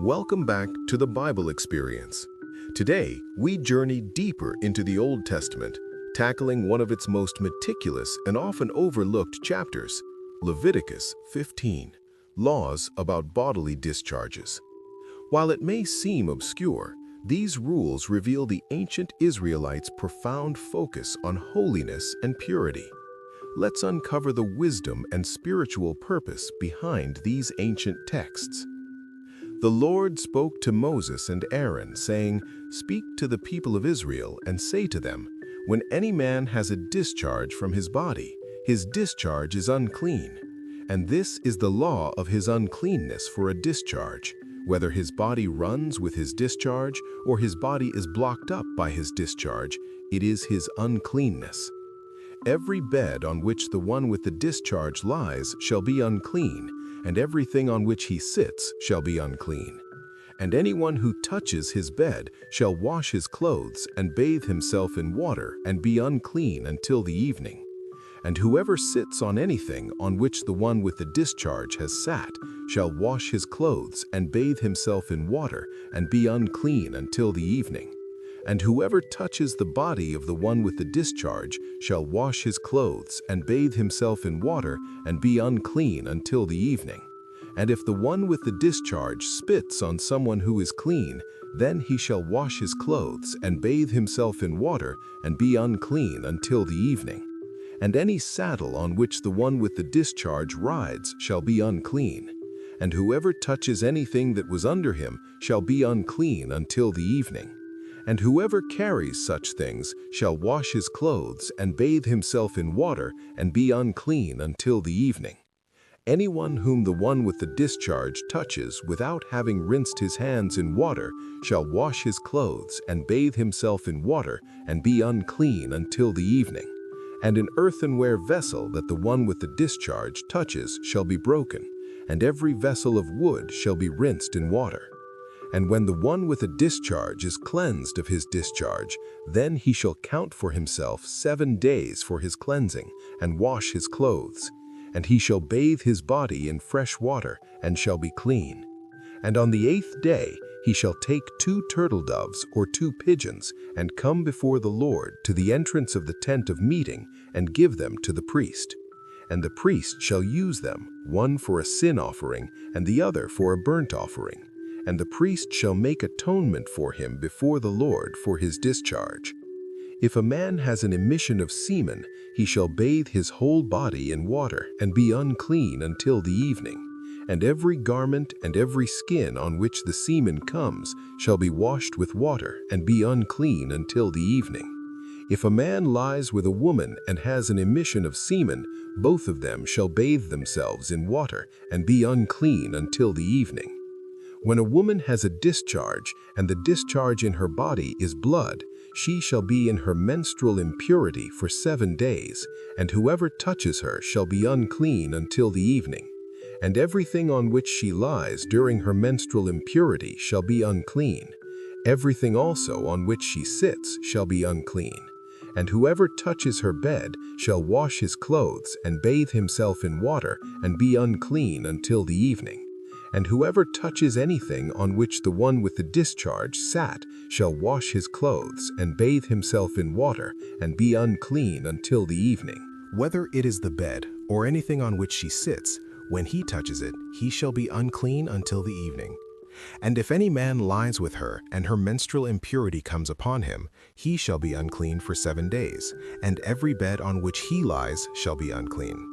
Welcome back to the Bible Experience. Today, we journey deeper into the Old Testament, tackling one of its most meticulous and often overlooked chapters, Leviticus 15, Laws about Bodily Discharges. While it may seem obscure, these rules reveal the ancient Israelites' profound focus on holiness and purity. Let's uncover the wisdom and spiritual purpose behind these ancient texts. The Lord spoke to Moses and Aaron, saying, "Speak to the people of Israel and say to them, when any man has a discharge from his body, his discharge is unclean. And this is the law of his uncleanness for a discharge, whether his body runs with his discharge or his body is blocked up by his discharge, it is his uncleanness. Every bed on which the one with the discharge lies shall be unclean, and everything on which he sits shall be unclean. And anyone who touches his bed shall wash his clothes and bathe himself in water and be unclean until the evening. And whoever sits on anything on which the one with the discharge has sat shall wash his clothes and bathe himself in water and be unclean until the evening. And whoever touches the body of the one with the discharge shall wash his clothes and bathe himself in water and be unclean until the evening. And if the one with the discharge spits on someone who is clean, then he shall wash his clothes and bathe himself in water and be unclean until the evening. And any saddle on which the one with the discharge rides shall be unclean. And whoever touches anything that was under him shall be unclean until the evening. And whoever carries such things shall wash his clothes and bathe himself in water and be unclean until the evening. Anyone whom the one with the discharge touches without having rinsed his hands in water shall wash his clothes and bathe himself in water and be unclean until the evening. And an earthenware vessel that the one with the discharge touches shall be broken, and every vessel of wood shall be rinsed in water. And when the one with a discharge is cleansed of his discharge, then he shall count for himself 7 days for his cleansing, and wash his clothes. And he shall bathe his body in fresh water, and shall be clean. And on the 8th day he shall take 2 turtle doves or 2 pigeons, and come before the Lord to the entrance of the tent of meeting, and give them to the priest. And the priest shall use them, one for a sin offering, and the other for a burnt offering. And the priest shall make atonement for him before the Lord for his discharge. If a man has an emission of semen, he shall bathe his whole body in water and be unclean until the evening. And every garment and every skin on which the semen comes shall be washed with water and be unclean until the evening. If a man lies with a woman and has an emission of semen, both of them shall bathe themselves in water and be unclean until the evening. When a woman has a discharge, and the discharge in her body is blood, she shall be in her menstrual impurity for 7 days, and whoever touches her shall be unclean until the evening. And everything on which she lies during her menstrual impurity shall be unclean. Everything also on which she sits shall be unclean. And whoever touches her bed shall wash his clothes and bathe himself in water and be unclean until the evening. And whoever touches anything on which the one with the discharge sat shall wash his clothes and bathe himself in water and be unclean until the evening. Whether it is the bed or anything on which she sits, when he touches it, he shall be unclean until the evening. And if any man lies with her, and her menstrual impurity comes upon him, he shall be unclean for 7 days, and every bed on which he lies shall be unclean.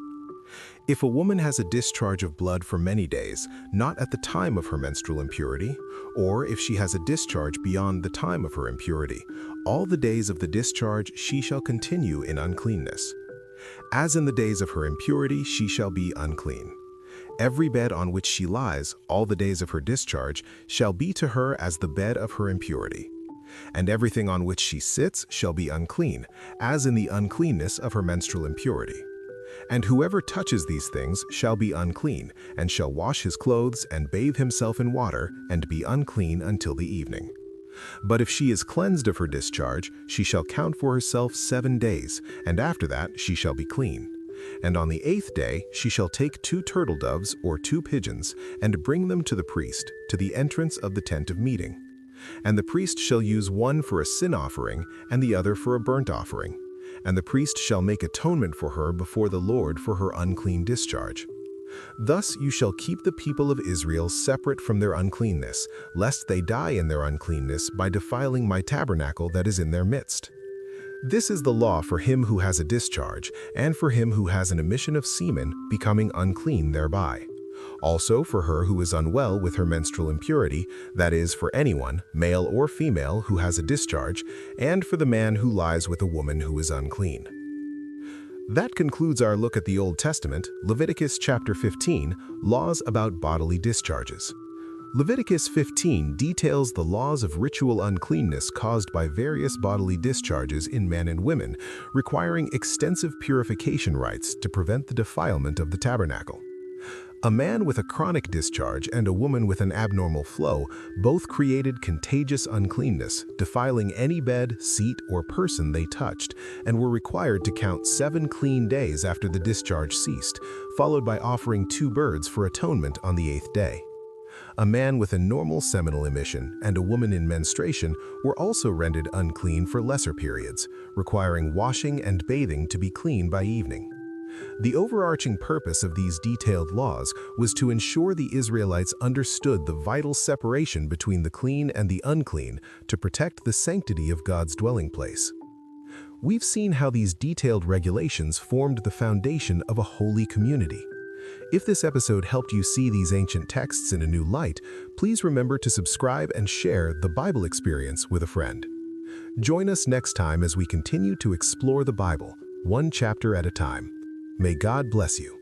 If a woman has a discharge of blood for many days, not at the time of her menstrual impurity, or if she has a discharge beyond the time of her impurity, all the days of the discharge she shall continue in uncleanness. As in the days of her impurity she shall be unclean. Every bed on which she lies, all the days of her discharge, shall be to her as the bed of her impurity. And everything on which she sits shall be unclean, as in the uncleanness of her menstrual impurity. And whoever touches these things shall be unclean, and shall wash his clothes and bathe himself in water, and be unclean until the evening. But if she is cleansed of her discharge, she shall count for herself 7 days, and after that she shall be clean. And on the 8th day she shall take 2 turtle doves or 2 pigeons, and bring them to the priest, to the entrance of the tent of meeting. And the priest shall use one for a sin offering, and the other for a burnt offering. And the priest shall make atonement for her before the Lord for her unclean discharge. Thus you shall keep the people of Israel separate from their uncleanness, lest they die in their uncleanness by defiling my tabernacle that is in their midst. This is the law for him who has a discharge, and for him who has an emission of semen, becoming unclean thereby. Also for her who is unwell with her menstrual impurity, that is, for anyone, male or female, who has a discharge, and for the man who lies with a woman who is unclean. That concludes our look at the Old Testament, Leviticus chapter 15, Laws about Bodily Discharges. Leviticus 15 details the laws of ritual uncleanness caused by various bodily discharges in men and women, requiring extensive purification rites to prevent the defilement of the tabernacle. A man with a chronic discharge and a woman with an abnormal flow both created contagious uncleanness, defiling any bed, seat, or person they touched, and were required to count 7 clean days after the discharge ceased, followed by offering 2 birds for atonement on the 8th day. A man with a normal seminal emission and a woman in menstruation were also rendered unclean for lesser periods, requiring washing and bathing to be clean by evening. The overarching purpose of these detailed laws was to ensure the Israelites understood the vital separation between the clean and the unclean to protect the sanctity of God's dwelling place. We've seen how these detailed regulations formed the foundation of a holy community. If this episode helped you see these ancient texts in a new light, please remember to subscribe and share the Bible experience with a friend. Join us next time as we continue to explore the Bible, one chapter at a time. May God bless you.